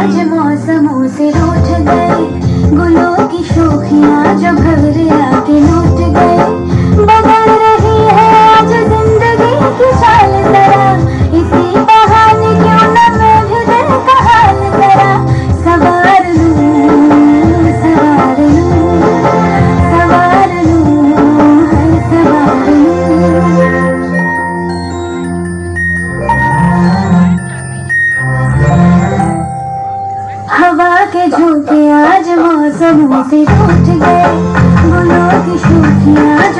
आज मौसमों से रूठ गए, गुलों की शोखियाँ जो घर आके लूट गए। बदल रही है आज जिंदगी की चाल जरा, इसी बहाने क्यों न मैं भी दिल का हाल जरा सवार लूं, सवार लूं, सवार लूं, हाय सवार लूं। हवा के झोंके आज मौसमों से रूठ गए, गुलों की शोखियाँ